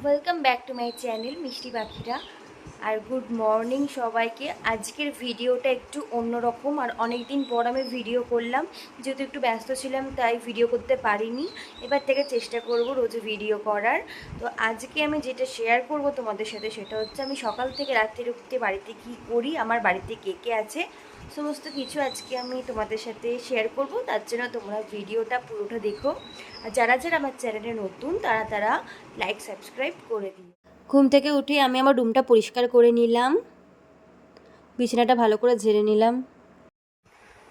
Welcome back to my channel মিষ্টি পাখিরা। আর good morning সবাইকে। আজকের ভিডিওটা একটু অন্যরকম, আর অনেক দিন পর আমি ভিডিও করলাম। যেহেতু একটু ব্যস্ত ছিলাম তাই ভিডিও করতে পারিনি। এবার থেকে চেষ্টা করব রোজ ভিডিও করার। তো আজকে আমি যেটা শেয়ার করব তোমাদের সাথে সেটা হচ্ছে আমি সকাল থেকে রাত্রির অবধি বাড়িতে কী করি, আমার বাড়িতে কে কে আছে, সমস্ত কিছু আজকে আমি তোমাদের সাথে শেয়ার করব। তার জন্য তোমরা ভিডিওটা পুরোটা দেখো। আর যারা যারা আমার চ্যানেলে নতুন তারা লাইক সাবস্ক্রাইব করে দিও। ঘুম থেকে উঠে আমি আমার রুমটা পরিষ্কার করে নিলাম, বিছানাটা ভালো করে ঝেড়ে নিলাম।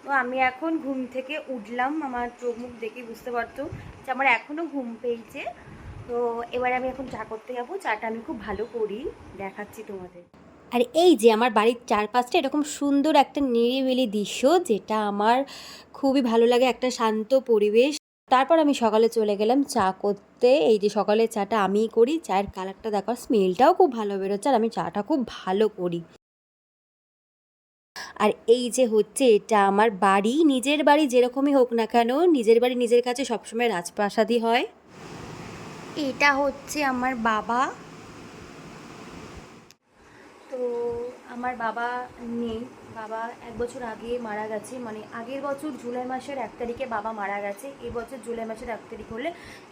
তো আমি এখন ঘুম থেকে উঠলাম, আমার চোখ মুখ দেখে বুঝতে পারতো যে আমার এখনও ঘুম পেয়েছে। তো এবারে আমি এখন চা করতে যাবো। চাটা আমি খুব ভালো করি, দেখাচ্ছি তোমাদের। আর এই যে আমার বাড়ির চারপাশটা এরকম সুন্দর একটা নিরিবিলি দৃশ্য, যেটা আমার খুবই ভালো লাগে, একটা শান্ত পরিবেশ। তারপর আমি সকালে চলে গেলাম চা করতে। এই যে সকালের চাটা আমিই করি, চায়ের কালারটা দেখো, স্মেলটাও খুব ভালো বেরোচ্ছে, আর আমি চাটা খুব ভালো করি। আর এই যে হচ্ছে এটা আমার বাড়ি, নিজের বাড়ি যেরকমই হোক না কেন, নিজের বাড়ি নিজের কাছে সবসময় রাজপ্রাসাদই হয়। এটা হচ্ছে আমার বাবা। তো আমার বাবা নেই, বাবা 1 বছর আগে মারা গেছে, মানে আগের বছর জুলাই মাসের 1 তারিখে বাবা মারা গেছে। এবছর জুলাই মাসের 1 তারিখ হলে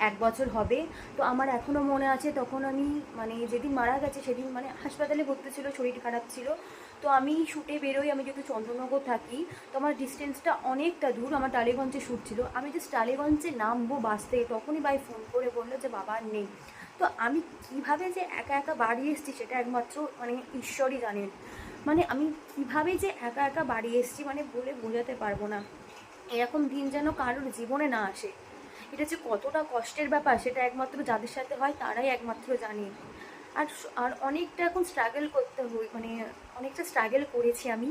1 বছর হবে। তো আমার এখনও মনে আছে, তখন আমি মানে যেদিন মারা গেছে সেদিন মানে হাসপাতালে ভর্তি ছিল, শরীর খারাপ ছিল। তো আমি শ্যুটে বেরোই, আমি যেহেতু চন্দ্রনগর থাকি, তো আমার ডিস্টেন্সটা অনেকটা দূর। আমার টালিগঞ্জে শ্যুট ছিল, আমি জাস্ট টালিগঞ্জে নামবো বাস থেকে, তখনই ভাই ফোন করে বললো যে বাবা নেই। তো আমি কিভাবে যে একা একা বাড়ি এসেছি সেটা একমাত্র মানে ঈশ্বরই জানেন। মানে আমি কিভাবে যে একা একা বাড়ি এসেছি মানে বলে বোঝাতে পারবো না। এরকম দিন যেন কারোর জীবনে না আসে। এটা যে কতটা কষ্টের ব্যাপার সেটা একমাত্র যাদের সাথে হয় তারাই একমাত্র জানে। আর আর অনেকটা এখন স্ট্রাগল করতে হয়, মানে অনেকটা স্ট্রাগল করেছি আমি।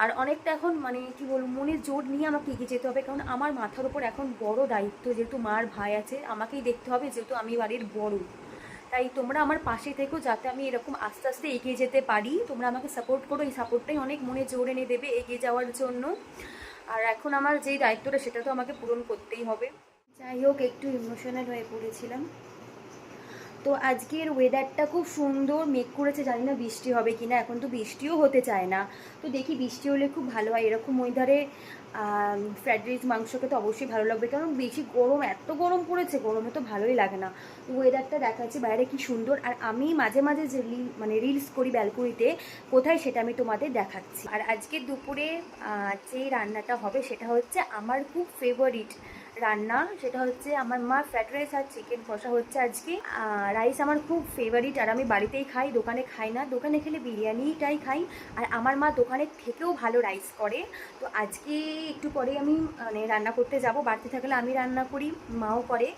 আর অনেকটা এখন মানে কি বলবো, মনে জোর নিয়ে আমাকে এগিয়ে যেতে হবে, কারণ আমার মাথার উপর এখন বড় দায়িত্ব। যেহেতু মার ভাই আছে, আমাকেই দেখতে হবে, যেহেতু আমি বাড়ির বড়। তাই তোমরা আমার পাশে থেকো, যাতে আমি এরকম আস্তে আস্তে এগিয়ে যেতে পারি। তোমরা আমাকে সাপোর্ট করো, এই সাপোর্টটাই অনেক মনে জোর এনে দেবে এগিয়ে যাওয়ার জন্য। আর এখন আমার যেই দায়িত্বটা সেটা তো আমাকে পূরণ করতেই হবে। যাই হোক, একটু ইমোশনাল হয়ে পড়েছিলাম। তো আজকের ওয়েদারটা খুব সুন্দর, মেঘ করেছে, জানি না বৃষ্টি হবে কি না, এখন তো বৃষ্টিও হতে চায় না। তো দেখি বৃষ্টি হলে খুব ভালো হয়। এরকম ওয়েদারে ফ্রাইড রাইস মাংসকে তো অবশ্যই ভালো লাগবে, কারণ বেশি গরম, এত গরম পড়েছে, গরমে তো ভালোই লাগে না। তো ওয়েদারটা দেখাচ্ছি বাইরে কি সুন্দর। আর আমি মাঝে মাঝে যে মানে রিলস করি ব্যালকনিতে, কোথায় সেটা আমি তোমাদের দেখাচ্ছি। আর আজকে দুপুরে যে রান্নাটা হবে সেটা হচ্ছে আমার খুব ফেভারিট রান্না, সেটা হচ্ছে আমার মা ফ্রাইড রাইস আর চিকেন কষা হচ্ছে আজকে। রাইস আমার খুব ফেভারিট, আর আমি বাড়িতেই খাই, দোকানে খাই না। দোকানে খেলে বিরিয়ানিটাই খাই, আর আমার মা দোকানের থেকেও ভালো রাইস করে। তো আজকে একটু পরে আমি মানে রান্না করতে যাব, বাড়তি থাকলে আমি রান্না করি, মাও করে।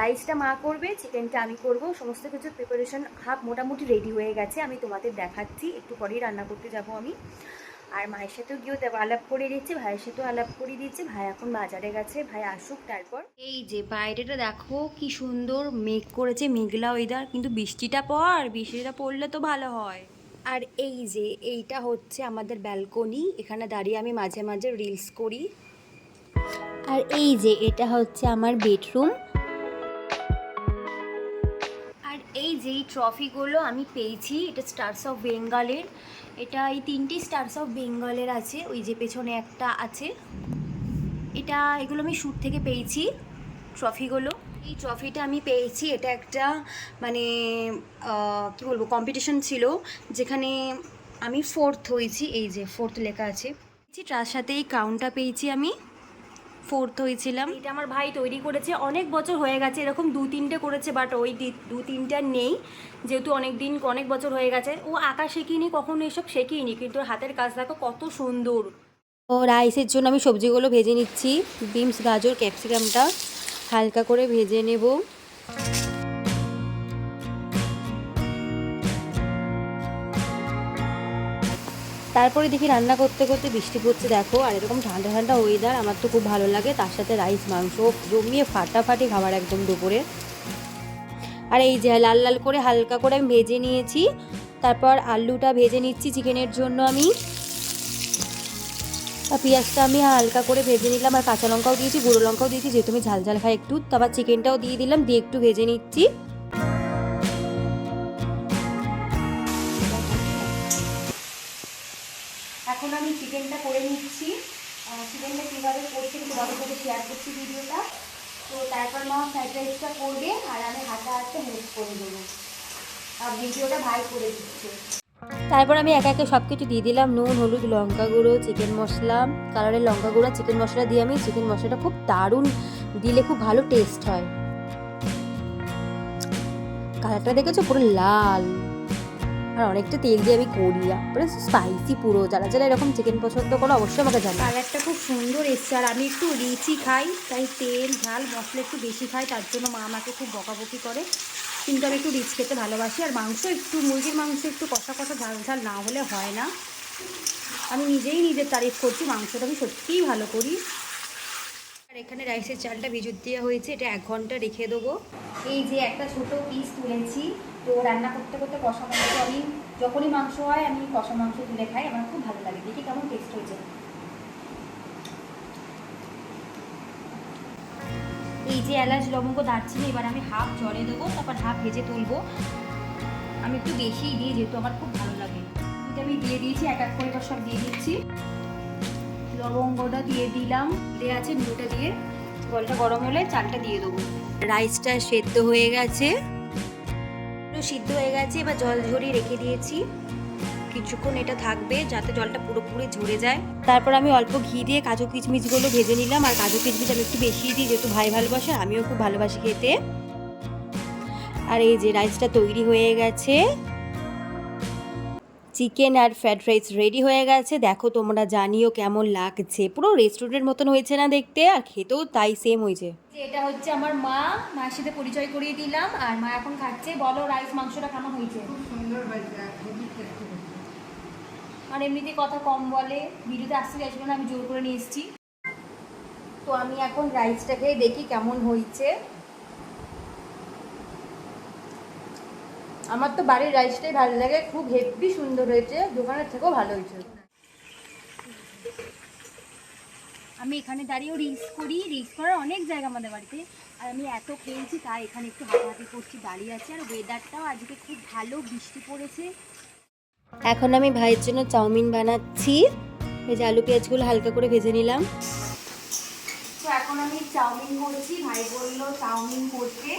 রাইসটা মা করবে, চিকেনটা আমি করব, সমস্ত কিছু প্রিপারেশন হাফ মোটামুটি রেডি হয়ে গেছে, আমি তোমাদের দেখাচ্ছি। একটু পরেই রান্না করতে যাব আমি। আর মায়ের সাথেও গিয়েও আলাপ করে দিচ্ছে, ভাইয়ের সাথেও আলাপ করে দিচ্ছে। ভাই এখন বাজারে গেছে, ভাই আসুক তারপর। এই যে বাইরেটা দেখো কি সুন্দর মেঘ করেছে, মেঘলা ওয়েদার, কিন্তু বৃষ্টিটা পড়লে তো ভালো হয়। আর এই যে এইটা হচ্ছে আমাদের ব্যালকনি, এখানে দাঁড়িয়ে আমি মাঝে মাঝে রিলস করি। আর এই যে এটা হচ্ছে আমার বেডরুম। আর এই যেই ট্রফিগুলো আমি পেয়েছি, এটা স্টারস অফ বেঙ্গলের। এটা এই 3টি স্টারস অফ বেঙ্গলের আছে, ওই যে পেছনে একটা আছে। এগুলো আমি শ্যুট থেকে পেয়েছি ট্রফিগুলো। এই ট্রফিটা আমি পেয়েছি, এটা একটা মানে কী বলবো, কম্পিটিশন ছিল, যেখানে আমি 4th হয়েছি। এই যে 4th লেখা আছে, তার সাথে এই ক্রাউনটা পেয়েছি, আমি 4th হয়েছিলাম। এটা আমার ভাই তৈরি করেছে, অনেক বছর হয়ে গেছে, এরকম 2-3টে করেছে, বাট ওই 2-3টা নেই, যেহেতু অনেক বছর হয়ে গেছে। ও আঁকা শেখিনি, কখনো এসব শেখিনি, কিন্তু ওর হাতের কাজ দেখো কত সুন্দর। ও রাইসের জন্য আমি সবজিগুলো ভেজে নিচ্ছি, বিনস, গাজর, ক্যাপসিকামটা হালকা করে ভেজে নেব। তারপরে দেখি রান্না করতে করতে বৃষ্টি পড়ছে দেখো, আর এরকম ঠান্ডা ঠান্ডা ওয়েদার আমার তো খুব ভালো লাগে। তার সাথে রাইস মাংস জমিয়ে ফাটাফাটি খাবার একদম দুপুরে। আর এই যে লাল লাল করে হালকা করে আমি ভেজে নিয়েছি। তারপর আলুটা ভেজে নিচ্ছি চিকেনের জন্য আমি। আর পেঁয়াজটা আমি হালকা করে ভেজে নিলাম, আর কাঁচা লঙ্কাও দিয়েছি, গুঁড়ো লঙ্কাও দিয়েছি, যেহেতু আমি ঝাল ঝাল খাই একটু। তারপর চিকেনটাও দিয়ে দিলাম, দিয়ে একটু ভেজে নিচ্ছি। এখন আমি চিকেনটা করে নিচ্ছি। চিকেনটা কীভাবে করছি তোমাদের সাথে শেয়ার করছি ভিডিওটা। তো তারপর মা ফ্রাইড রাইসটা করবে আর আমি হাতে হাতে হেল্প করে দেবো, আর ভিডিওটা ভাই করে দিচ্ছে। তারপর আমি একে একে সব কিছু দিয়ে দিলাম, নুন, হলুদ, লঙ্কা গুঁড়ো, চিকেন মশলা, কালারের লঙ্কা গুঁড়ো, চিকেন মশলা দিয়ে আমি চিকেন মশলাটা খুব দারুণ দিলে খুব ভালো টেস্ট হয়। কালারটা দেখেছো পুরো লাল, আর অনেকটা তেল দিয়ে আমি করি, তারপরে স্পাইসি পুরো। যারা যারা এরকম চিকেন পছন্দ করো অবশ্যই আমাকে জানো। কালারটা খুব সুন্দর এসছে, আর আমি একটু রিচই খাই, তাই তেল ঝাল মশলা একটু বেশি খাই, তার জন্য মা আমাকে খুব বকাবকি করে। কিন্তু আমি একটু রিচ খেতে ভালোবাসি, আর মাংস একটু মুরগির মাংস একটু কষা কষা ঝাল ঝাল না হলে হয় না। আমি নিজেই নিজের তারিফ করছি, মাংসটা আমি সত্যিই ভালো করি। আর এখানে রাইসের চালটা ভিজুত দেওয়া হয়েছে, এটা 1 ঘন্টা রেখে দেবো। এই যে একটা ছোট পিস তুলেছি, তো রান্না করতে করতে কষা মাংস, আমি যখনই মাংস হয় আমি কষা মাংস তুলে খাই, আমার খুব ভালো লাগে, দেখি কেমন টেস্ট হয়েছে। এই যে এলাচ, লবঙ্গ, দারচিনি, এবার আমি হাফ জলে দেবো, তারপর হাফ ভেজে তুলবো। আমি একটু বেশিই দিই যেহেতু আমার খুব ভালো লাগে। এটা আমি দিয়ে দিয়েছি, এক এক করে সব দিয়ে দিচ্ছি। লবঙ্গটা দিয়ে দিলাম, দেওয়া আছে নুনটা দিয়ে। জলটা গরম হলে চালটা দিয়ে দেবো। রাইসটা সেদ্ধ হয়ে গেছে, সিদ্ধ হয়ে গেছে, এবার জল ঝরিয়ে রেখে দিয়েছি। কিছুক্ষণ এটা থাকবে যাতে জলটা পুরোপুরি ঝরে যায়। তারপর আমি অল্প ঘি দিয়ে কাজু কিশমিশগুলো ভেজে নিলাম, আর কাজু কিশমিশ আমি একটু বেশি দিই যেহেতু ভাই ভালোবাসে, আমিও খুব ভালোবাসি খেতে। আর এই যে রাইসটা তৈরি হয়ে গেছে, চিকেন আর ফ্রাইড রাইস রেডি হয়ে গেছে। দেখো তোমরা, জানিও কেমন লাগছে, পুরো রেস্টুরেন্টের মতন হয়েছে না দেখতে, আর খেতেও তাই সেম হয়েছে। এটা হচ্ছে আমার মা, মায়ের সাথে পরিচয় করিয়ে দিলাম, আর মা এখন খাচ্ছে। বলো রাইস মাংসটা কেমন হয়েছে? আর এমনিতে কথা কম বলে, ভিডিওতে আসতে চাইছিল না, আমি জোর করে নিয়ে এসেছি। তো আমি এখন রাইসটা খেয়ে দেখি কেমন হয়েছে। আমার তো বাড়ির রাইসটাই ভালো লাগে, খুব হেভি সুন্দর হয়েছে, দোকানের থেকেও ভালো হয়েছে। আমি এখানে দাঁড়িয়েও রিলস করি, রিলস করার অনেক জায়গা আমাদের বাড়িতে, আর আমি এত খেয়েছি তাই এখানে একটু হাঁটাহাঁটি করছি, দাঁড়িয়ে আছি। আর ওয়েদারটাও আজকে খুব ভালো, বৃষ্টি পড়েছে। এখন আমি ভাইয়ের জন্য চাউমিন বানাচ্ছি, এই যে আলু পেঁয়াজগুলো হালকা করে ভেজে নিলাম। তো এখন আমি চাউমিন করছি, ভাই বললো চাউমিন করতে,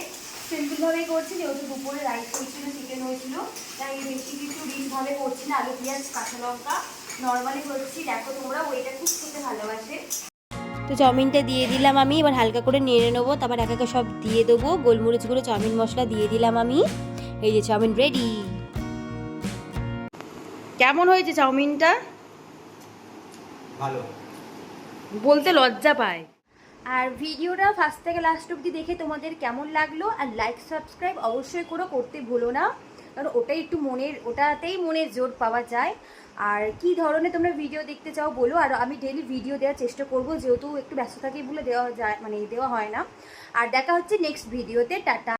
সিম্পলভাবেই করছি যেহেতু দুপুরে রাইস হয়েছিল, চিকেন হয়েছিল, তাই বেশি কিছু রিচভাবে করছি না। আলু পেঁয়াজ কাঁচা লঙ্কা নর্মালি করছি। দেখো তোমরা, ওইটা খুব খেতে ভালোবাসে। তো চাউমিনটা দিয়ে দিলাম আমি, এবার হালকা করে নেড়ে নেবো, তারপর এক একে সব দিয়ে দেবো। গোলমরিচ গুঁড়ো, চাউমিন মশলা দিয়ে দিলাম আমি। এই যে চাউমিন রেডি। কেমন হয়েছে চাউমিনটা? ভালো, বলতে লজ্জা পায়। আর ভিডিওটা ফার্স্ট থেকে লাস্ট অবধি দেখে তোমাদের কেমন লাগলো, আর লাইক সাবস্ক্রাইব অবশ্যই করতে ভুলো না, কারণ ওটাই একটু ওটাতেই মনের জোর পাওয়া যায়। আর কি ধরনের তোমরা ভিডিও দেখতে চাও বলো, আর আমি ডেইলি ভিডিও দেওয়ার চেষ্টা করব, যেহেতু একটু ব্যস্ত থাকি বলে দেওয়া যায়, দেওয়া হয় না। আর দেখা হচ্ছে নেক্সট ভিডিওতে। টাটা।